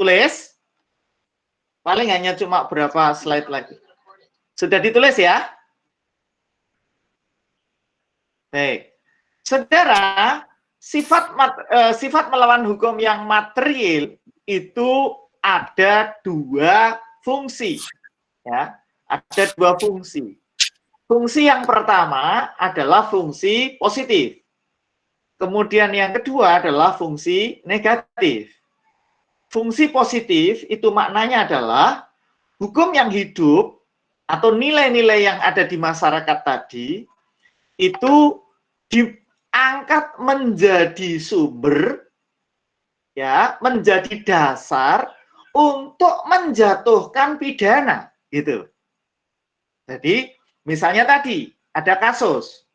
Tulis. Paling hanya cuma berapa slide lagi. Sudah ditulis ya? Baik. Saudara, sifat melawan hukum yang material itu ada dua fungsi. Ya, ada dua fungsi. Fungsi yang pertama adalah fungsi positif. Kemudian yang kedua adalah fungsi negatif. Fungsi positif itu maknanya adalah hukum yang hidup atau nilai-nilai yang ada di masyarakat tadi itu diangkat menjadi sumber, ya, menjadi dasar untuk menjatuhkan pidana, gitu. Jadi misalnya tadi ada kasus,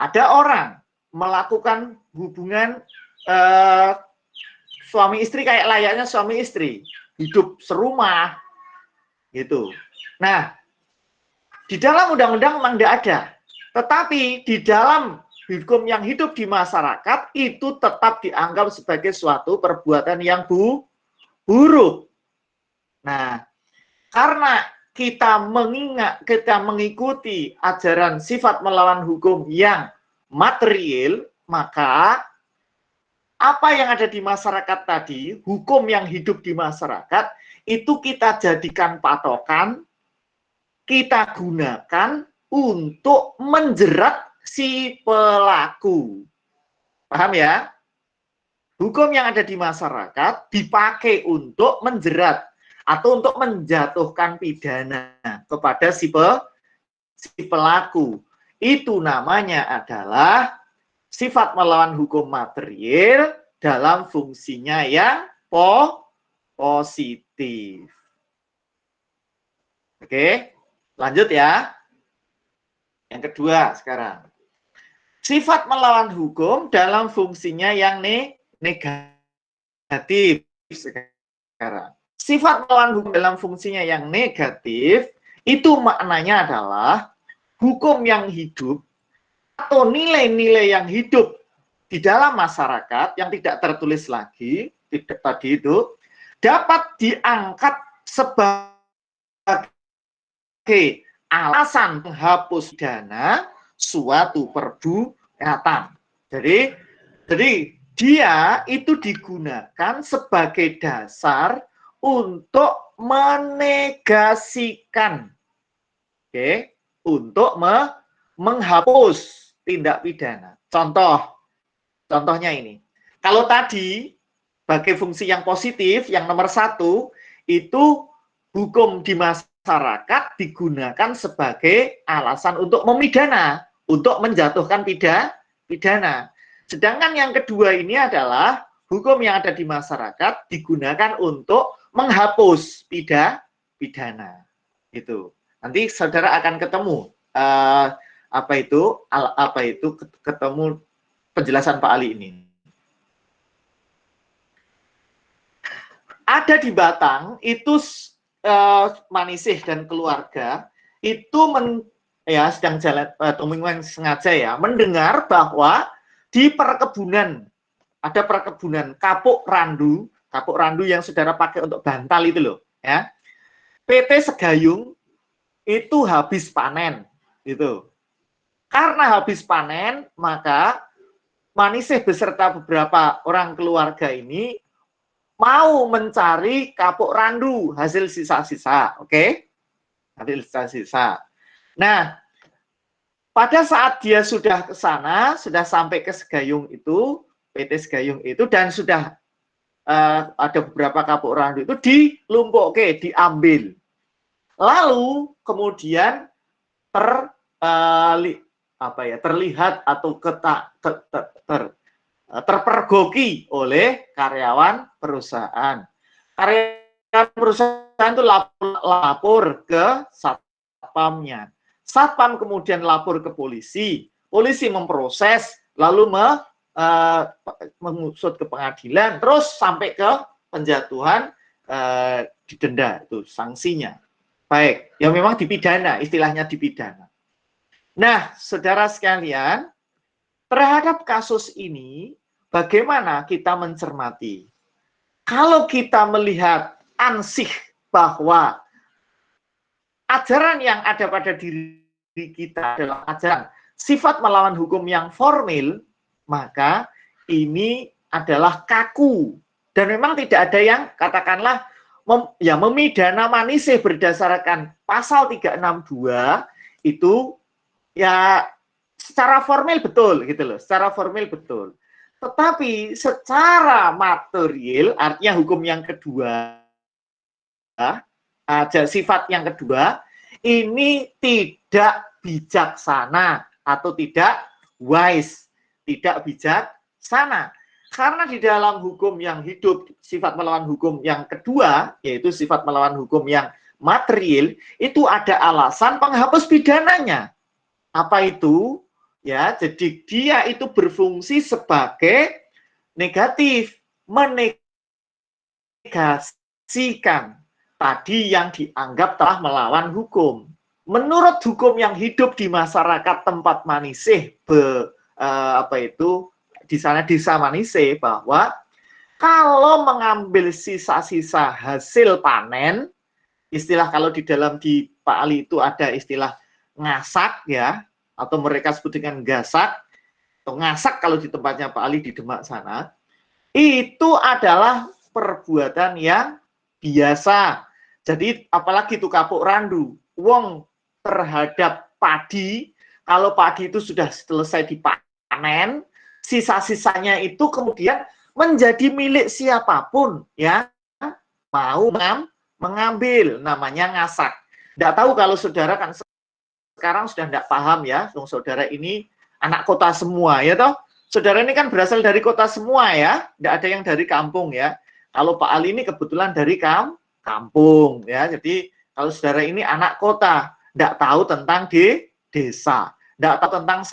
ada orang melakukan hubungan suami istri kayak layaknya suami istri, hidup serumah, gitu. Nah, di dalam undang-undang memang tidak ada, tetapi di dalam hukum yang hidup di masyarakat itu tetap dianggap sebagai suatu perbuatan yang buruk. Nah, karena kita mengikuti ajaran sifat melawan hukum yang material, maka apa yang ada di masyarakat tadi, hukum yang hidup di masyarakat, itu kita jadikan patokan, kita gunakan untuk menjerat si pelaku. Paham ya? Hukum yang ada di masyarakat dipakai untuk menjerat atau untuk menjatuhkan pidana kepada si pelaku. Itu namanya adalah sifat melawan hukum material dalam fungsinya yang positif. Oke, lanjut ya. Yang kedua sekarang. Sifat melawan hukum dalam fungsinya yang negatif sekarang. Sifat melawan hukum dalam fungsinya yang negatif itu maknanya adalah hukum yang hidup atau nilai-nilai yang hidup di dalam masyarakat yang tidak tertulis lagi tadi itu dapat diangkat sebagai alasan menghapus pidana suatu perbuatan. Jadi dia itu digunakan sebagai dasar untuk menegasikan, untuk menghapus tindak pidana. Contohnya ini. Kalau tadi sebagai fungsi yang positif, yang nomor 1 itu hukum di masyarakat digunakan sebagai alasan untuk memidana, untuk menjatuhkan pidana. Sedangkan yang kedua ini adalah hukum yang ada di masyarakat digunakan untuk menghapus pidana. Itu. Nanti saudara akan ketemu ketemu penjelasan Pak Ali ini. Ada di Batang itu Manisih dan keluarga itu sedang jalan sengaja ya mendengar bahwa di perkebunan ada perkebunan kapuk randu yang saudara pakai untuk bantal itu loh ya. PT Segayung itu habis panen gitu. Karena habis panen, maka Manisih beserta beberapa orang keluarga ini mau mencari kapuk randu hasil sisa-sisa, oke? Hasil sisa-sisa. Nah, pada saat dia sudah ke sana, sudah sampai ke Segayung itu, PT Segayung itu, dan sudah ada beberapa kapuk randu itu dilumpuhke, diambil. Lalu kemudian terlihat atau terpergoki oleh karyawan perusahaan. Karyawan perusahaan itu lapor ke satpamnya. Satpam kemudian lapor ke polisi. Polisi memproses, lalu mengusut ke pengadilan, terus sampai ke penjatuhan didenda, itu sanksinya. Baik, ya memang dipidana, istilahnya dipidana. Nah, saudara sekalian, terhadap kasus ini, bagaimana kita mencermati? kalau kita melihat ansih bahwa ajaran yang ada pada diri kita adalah ajaran sifat melawan hukum yang formil, maka ini adalah kaku. Dan memang tidak ada yang katakanlah memidana manisih berdasarkan pasal 362 itu ya secara formil betul gitu loh, secara formil betul. Tetapi secara material, artinya hukum yang kedua, sifat yang kedua, ini tidak bijaksana atau tidak wise, tidak bijaksana. Karena di dalam hukum yang hidup, sifat melawan hukum yang kedua, yaitu sifat melawan hukum yang material, itu ada alasan penghapus pidananya. Apa itu? Ya, jadi dia itu berfungsi sebagai negatif, menegasikan tadi yang dianggap telah melawan hukum. Menurut hukum yang hidup di masyarakat tempat Manisih, di sana desa Manisih, bahwa kalau mengambil sisa-sisa hasil panen, istilah kalau di dalam di Pak Ali itu ada istilah ngasak ya, atau mereka sebut dengan gasak, atau ngasak kalau di tempatnya Pak Ali di Demak sana, itu adalah perbuatan yang biasa. Jadi apalagi itu kapuk randu, wong terhadap padi, kalau padi itu sudah selesai dipanen, sisa-sisanya itu kemudian menjadi milik siapapun ya mau mengambil, namanya ngasak. Tidak tahu kalau saudara kan sekarang sudah tidak paham ya, saudara ini anak kota semua ya toh. Saudara ini kan berasal dari kota semua ya, tidak ada yang dari kampung ya. Kalau Pak Ali ini kebetulan dari kampung ya, jadi kalau saudara ini anak kota, tidak tahu tentang desa, tidak tahu tentang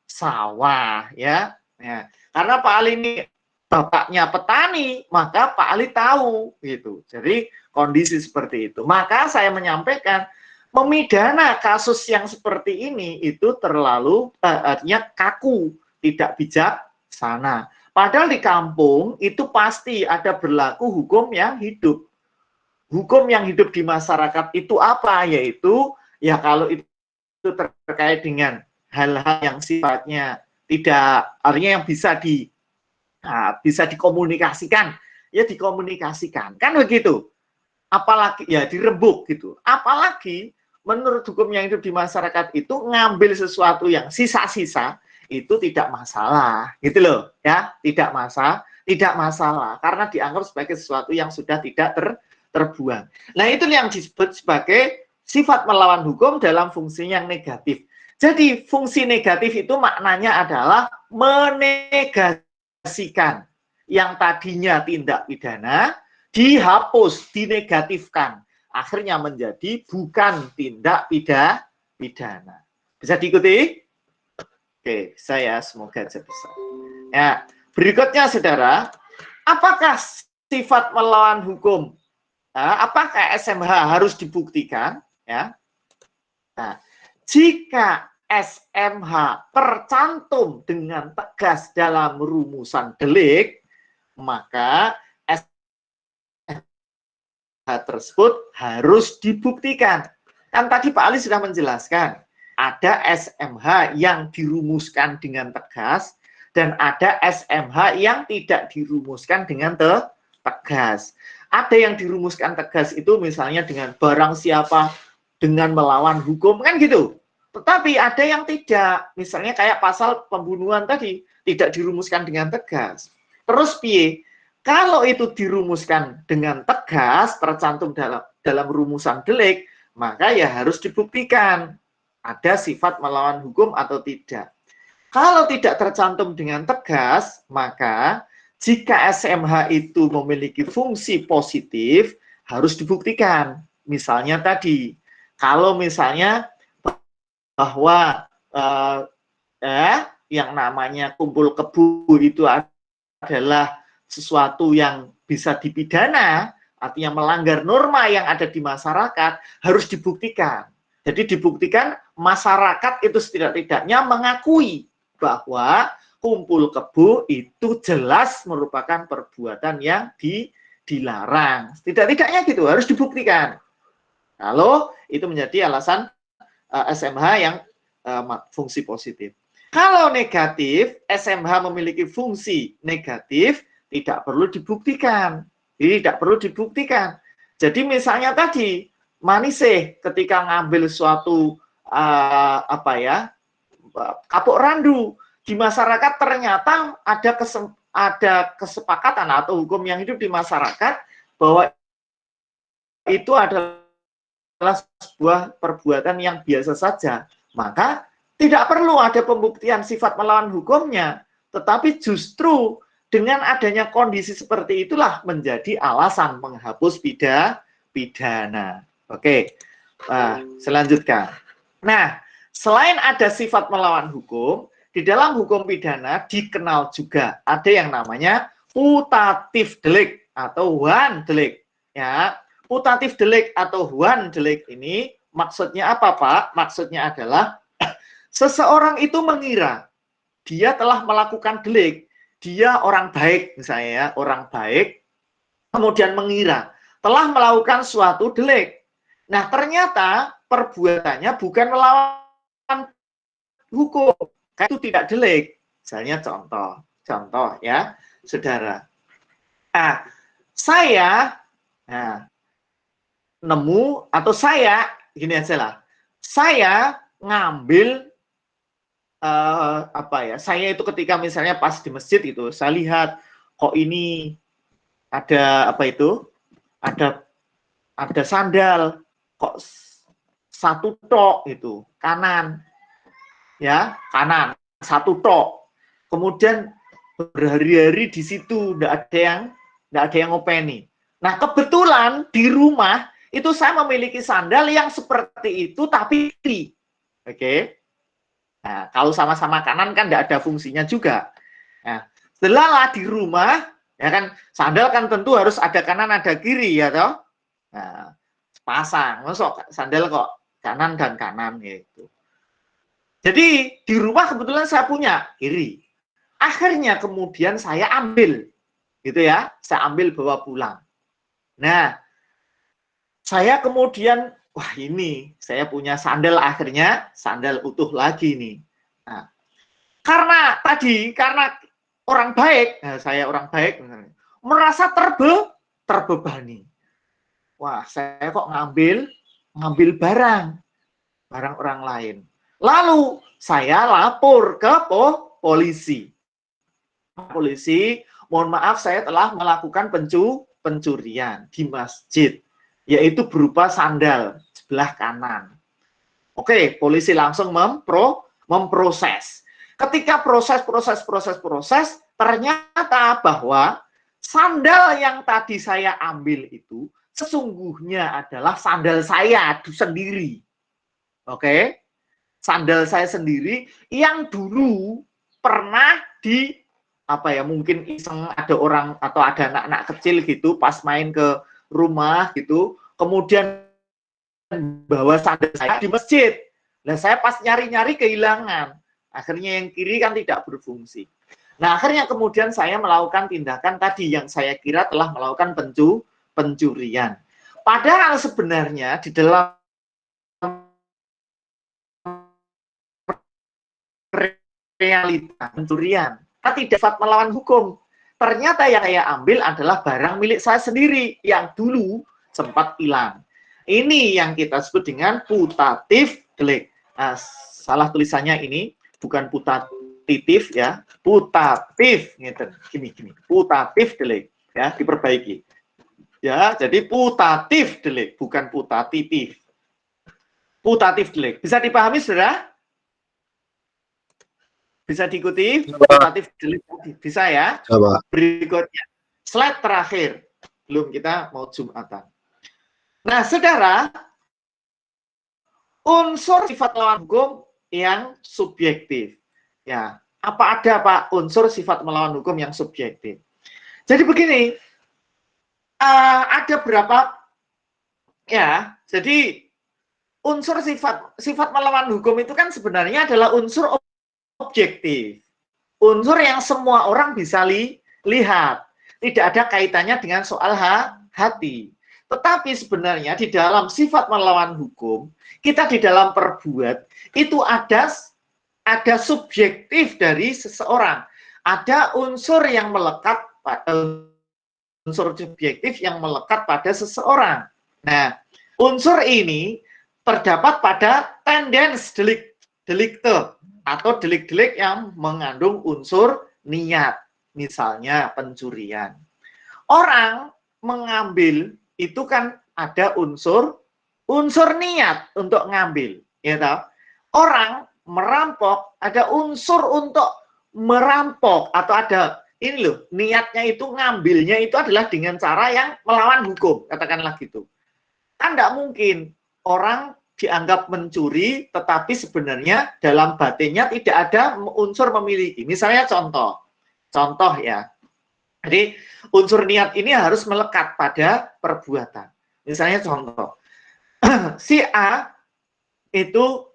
sawah ya. Ya, karena Pak Ali ini bapaknya petani, maka Pak Ali tahu gitu. Jadi kondisi seperti itu. Maka saya menyampaikan memidana kasus yang seperti ini itu terlalu artinya kaku, tidak bijaksana. Padahal di kampung itu pasti ada berlaku hukum yang hidup. Hukum yang hidup di masyarakat itu apa? Yaitu ya kalau itu terkait dengan hal-hal yang sifatnya tidak, artinya yang bisa dikomunikasikan, ya dikomunikasikan, kan begitu. Apalagi ya dirembuk gitu. Apalagi menurut hukum yang hidup di masyarakat itu ngambil sesuatu yang sisa-sisa itu tidak masalah, gitu loh, ya tidak masalah karena dianggap sebagai sesuatu yang sudah tidak terbuang. Nah itu yang disebut sebagai sifat melawan hukum dalam fungsi yang negatif. Jadi fungsi negatif itu maknanya adalah menegasikan yang tadinya tindak pidana dihapus, dinegatifkan, akhirnya menjadi bukan tindak pidana. Bisa diikuti? Oke, saya semoga bisa. Ya, berikutnya saudara, apakah sifat melawan hukum? Apakah SMH harus dibuktikan? Ya. Nah, jika SMH tercantum dengan tegas dalam rumusan delik, maka SMH tersebut harus dibuktikan. Kan tadi Pak Ali sudah menjelaskan, ada SMH yang dirumuskan dengan tegas dan ada SMH yang tidak dirumuskan dengan tegas. Ada yang dirumuskan tegas itu misalnya dengan barang siapa dengan melawan hukum, kan gitu. Tetapi ada yang tidak, misalnya kayak pasal pembunuhan tadi, tidak dirumuskan dengan tegas. Terus piye? Kalau itu dirumuskan dengan tegas, tercantum dalam rumusan delik, maka ya harus dibuktikan ada sifat melawan hukum atau tidak. Kalau tidak tercantum dengan tegas, maka jika SMH itu memiliki fungsi positif, harus dibuktikan. Misalnya tadi, kalau misalnya bahwa yang namanya kumpul kebo itu adalah sesuatu yang bisa dipidana, artinya melanggar norma yang ada di masyarakat, harus dibuktikan. Jadi dibuktikan masyarakat itu setidak-tidaknya mengakui bahwa kumpul kebo itu jelas merupakan perbuatan yang dilarang. Tidak-tidaknya gitu, harus dibuktikan. Kalau itu menjadi alasan SMH yang fungsi positif. Kalau negatif, SMH memiliki fungsi negatif, tidak perlu dibuktikan. Tidak perlu dibuktikan. Jadi misalnya tadi, Manisih ketika ngambil suatu kapuk randu di masyarakat, ternyata ada kesepakatan atau hukum yang hidup di masyarakat bahwa itu adalah sebuah perbuatan yang biasa saja, maka tidak perlu ada pembuktian sifat melawan hukumnya, tetapi justru dengan adanya kondisi seperti itulah menjadi alasan menghapus pidana. Oke, selanjutkan. Nah, selain ada sifat melawan hukum, di dalam hukum pidana dikenal juga ada yang namanya putatif delik atau wan delik. Ya, putatif delik atau wan delik ini maksudnya apa, Pak? Maksudnya adalah seseorang itu mengira dia telah melakukan delik, dia orang baik misalnya ya, orang baik, kemudian mengira telah melakukan suatu delik. Nah, ternyata perbuatannya bukan melawan hukum, itu tidak delik. Misalnya contoh ya, saudara. Nah, saya nemu atau saya gini aja lah, saya ngambil saya itu ketika misalnya pas di masjid itu, saya lihat kok ini ada ada sandal kok satu tok itu kanan, ya kanan satu tok, kemudian berhari-hari di situ nggak ada yang ngopeni. Nah, kebetulan di rumah itu saya memiliki sandal yang seperti itu tapi kiri. Oke. Nah, kalau sama-sama kanan kan nggak ada fungsinya juga. Nah, setelah di rumah, ya kan sandal kan tentu harus ada kanan ada kiri ya toh. Nah, pasang, masuk sandal kok kanan dan kanan gitu. Jadi di rumah kebetulan saya punya kiri. Akhirnya kemudian saya ambil, gitu ya, saya ambil bawa pulang. Nah, saya kemudian, wah ini saya punya sandal, akhirnya sandal utuh lagi nih. Nah, karena orang baik, nah saya orang baik, merasa terbebani. Wah, saya kok ngambil barang orang lain. Lalu saya lapor ke polisi. Polisi, mohon maaf saya telah melakukan pencurian di masjid, yaitu berupa sandal sebelah kanan. Oke, polisi langsung memproses. Ketika proses, ternyata bahwa sandal yang tadi saya ambil itu sesungguhnya adalah sandal saya sendiri. Oke, sandal saya sendiri yang dulu pernah mungkin iseng ada orang atau ada anak-anak kecil gitu pas main ke rumah gitu, kemudian bawa sandal saya di masjid. Nah, saya pas nyari-nyari kehilangan. Akhirnya yang kiri kan tidak berfungsi. Nah, akhirnya kemudian saya melakukan tindakan tadi yang saya kira telah melakukan pencurian. Padahal sebenarnya di dalam realita pencurian tidak dapat melawan hukum. Ternyata yang saya ambil adalah barang milik saya sendiri yang dulu sempat hilang. Ini yang kita sebut dengan putatif delik. Nah, salah tulisannya ini bukan putatif ya, putatif gitu. Gini, putatif delik ya, diperbaiki. Ya, jadi putatif delik bukan putatif. Putatif delik. Bisa dipahami, Saudara? Bisa diikuti? Putatif delik bisa ya? Coba. Berikutnya, slide terakhir. Belum, kita mau Jumatan. Nah, Saudara, unsur sifat melawan hukum yang subjektif. Ya, apa ada Pak unsur sifat melawan hukum yang subjektif? Jadi begini, ada berapa ya? Jadi unsur sifat melawan hukum itu kan sebenarnya adalah unsur objektif. Unsur yang semua orang bisa lihat. tidak ada kaitannya dengan soal hati. Tetapi sebenarnya di dalam sifat melawan hukum, kita di dalam perbuat, itu ada subjektif dari seseorang. Ada unsur yang melekat, unsur subjektif yang melekat pada seseorang. Nah, unsur ini terdapat pada tendens delikte atau delik-delik yang mengandung unsur niat. Misalnya pencurian. Orang mengambil itu kan ada unsur niat untuk ngambil, ya tahu? Orang merampok ada unsur untuk merampok atau ada ini loh, niatnya itu ngambilnya itu adalah dengan cara yang melawan hukum, katakanlah gitu. Kan tidak mungkin orang dianggap mencuri tetapi sebenarnya dalam batinnya tidak ada unsur memiliki. Misalnya contoh ya. Jadi unsur niat ini harus melekat pada perbuatan. Misalnya contoh, si A itu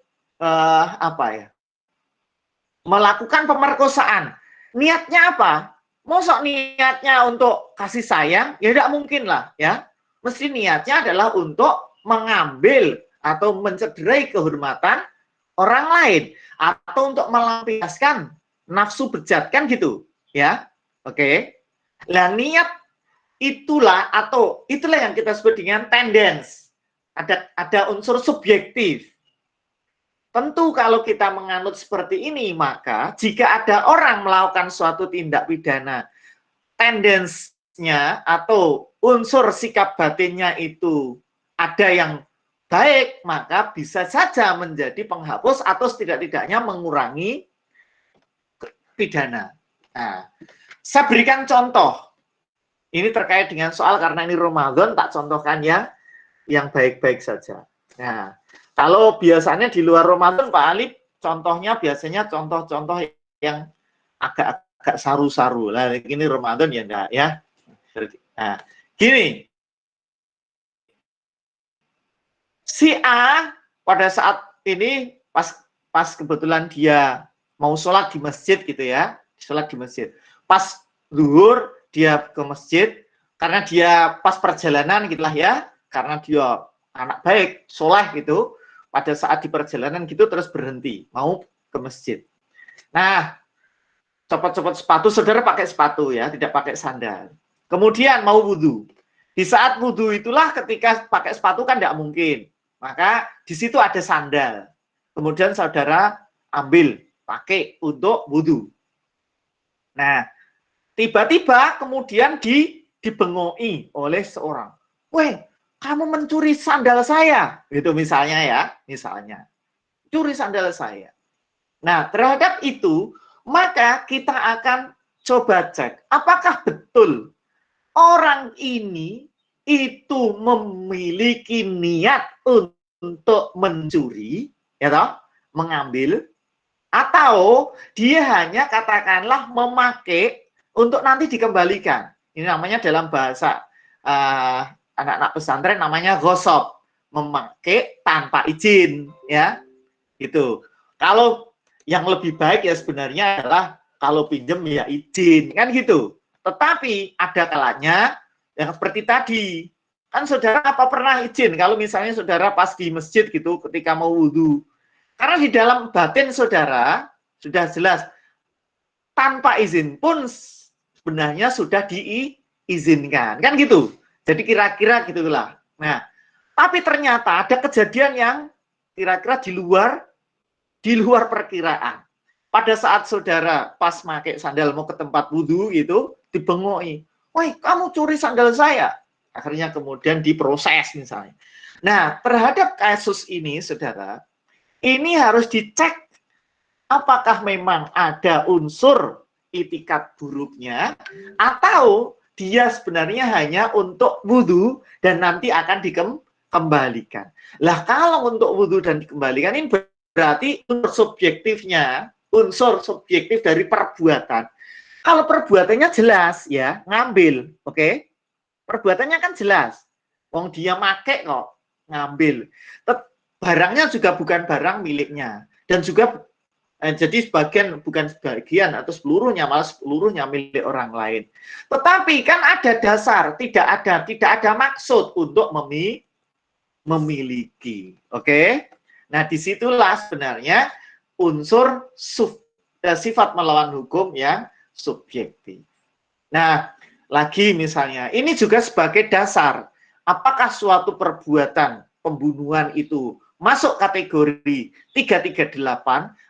melakukan pemerkosaan. Niatnya apa? Mosok niatnya untuk kasih sayang? Ya tidak mungkin lah, ya. Mesti niatnya adalah untuk mengambil atau mencederai kehormatan orang lain atau untuk melampiaskan nafsu bejat, kan gitu, ya. Oke. Nah, niat itulah yang kita sebut dengan tendens. Ada unsur subjektif. Tentu kalau kita menganut seperti ini, maka jika ada orang melakukan suatu tindak pidana, tendensnya atau unsur sikap batinnya itu ada yang baik, maka bisa saja menjadi penghapus atau setidak-tidaknya mengurangi pidana. Nah, saya berikan contoh. Ini terkait dengan soal karena ini Ramadan, tak contohkan ya yang baik-baik saja. Nah, kalau biasanya di luar Ramadan, Pak Alif, contohnya biasanya contoh-contoh yang agak saru-saru. Nah, ini Ramadan ya enggak ya. Nah, gini. Si A pada saat ini pas kebetulan dia mau sholat di masjid gitu ya, sholat di masjid. Pas zuhur dia ke masjid karena dia pas perjalanan gitulah ya, karena dia anak baik, soleh gitu. Pada saat di perjalanan gitu terus berhenti, mau ke masjid. Nah, copot-copot sepatu, saudara pakai sepatu ya, tidak pakai sandal. Kemudian mau wudhu. Di saat wudhu itulah ketika pakai sepatu kan tidak mungkin. Maka di situ ada sandal. Kemudian saudara ambil, pakai untuk wudhu. Nah, tiba-tiba kemudian dibengoi oleh seorang. Weh, kamu mencuri sandal saya. Itu misalnya ya, misalnya. Curi sandal saya. Nah, terhadap itu, maka kita akan coba cek, apakah betul orang ini itu memiliki niat untuk mencuri, ya toh, mengambil, atau dia hanya katakanlah memakai untuk nanti dikembalikan. Ini namanya dalam bahasa anak-anak pesantren namanya ghosab, memakai tanpa izin, ya, gitu. Kalau yang lebih baik ya sebenarnya adalah kalau pinjam ya izin, kan gitu. Tetapi ada kalanya yang seperti tadi, kan saudara apa pernah izin kalau misalnya saudara pas di masjid gitu ketika mau wudhu. Karena di dalam batin saudara sudah jelas tanpa izin pun sebenarnya sudah diizinkan, kan gitu. Jadi kira-kira gitulah. Nah, tapi ternyata ada kejadian yang kira-kira di luar perkiraan. Pada saat saudara pas pakai sandal mau ke tempat wudhu gitu, dibengoi. Woi, kamu curi sandal saya. Akhirnya kemudian diproses misalnya. Nah, terhadap kasus ini, saudara, ini harus dicek apakah memang ada unsur itikat buruknya atau dia sebenarnya hanya untuk wudhu dan nanti akan dikembalikan. Lah kalau untuk wudhu dan dikembalikan ini berarti unsur subjektif dari perbuatan. Kalau perbuatannya jelas ya, ngambil, oke? Perbuatannya kan jelas. Wong dia make kok, ngambil. Barangnya juga bukan barang miliknya dan juga Jadi sebagian, bukan sebagian atau seluruhnya, malah seluruhnya milik orang lain. Tetapi kan ada dasar, tidak ada maksud untuk memiliki. Oke? Nah, disitulah sebenarnya unsur sifat melawan hukum yang subjektif. Nah, lagi misalnya, ini juga sebagai dasar. Apakah suatu perbuatan pembunuhan itu masuk kategori 338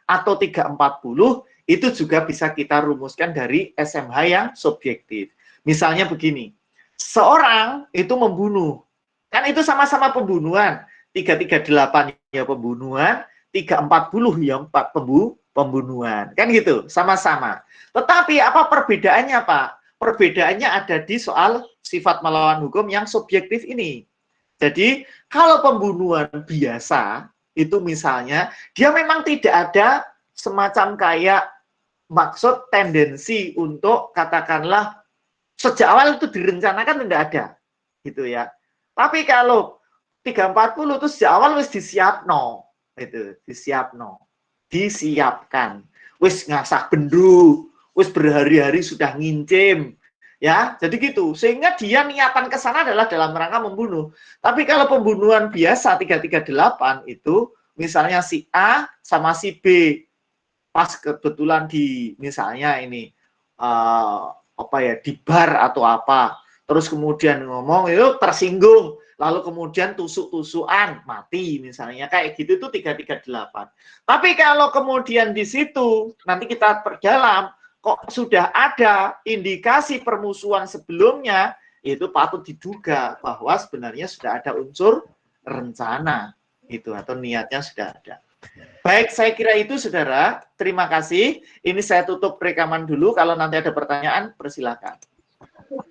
atau 340, itu juga bisa kita rumuskan dari SMH yang subjektif. Misalnya begini, seorang itu membunuh, kan itu sama-sama pembunuhan, 338 ya pembunuhan, 340 ya pembunuhan, kan gitu, sama-sama. Tetapi apa perbedaannya, Pak? Perbedaannya ada di soal sifat melawan hukum yang subjektif ini. Jadi kalau pembunuhan biasa itu misalnya dia memang tidak ada semacam kayak maksud tendensi untuk katakanlah sejak awal itu direncanakan tidak ada gitu ya. Tapi kalau 340 itu sejak awal wis disiapkan, wis ngasah bendu, wis berhari-hari sudah ngincim, ya, jadi gitu. Sehingga dia niatan ke sana adalah dalam rangka membunuh. Tapi kalau pembunuhan biasa 338 itu misalnya si A sama si B pas kebetulan di misalnya ini apa ya, di bar atau apa, terus kemudian ngomong itu tersinggung, lalu kemudian tusuk-tusukan mati misalnya, kayak gitu itu 338. Tapi kalau kemudian di situ nanti kita perdalam, kok sudah ada indikasi permusuhan sebelumnya, itu patut diduga bahwa sebenarnya sudah ada unsur rencana itu, atau niatnya sudah ada. Baik, saya kira itu, saudara. Terima kasih. Ini saya tutup rekaman dulu. Kalau nanti ada pertanyaan, persilakan.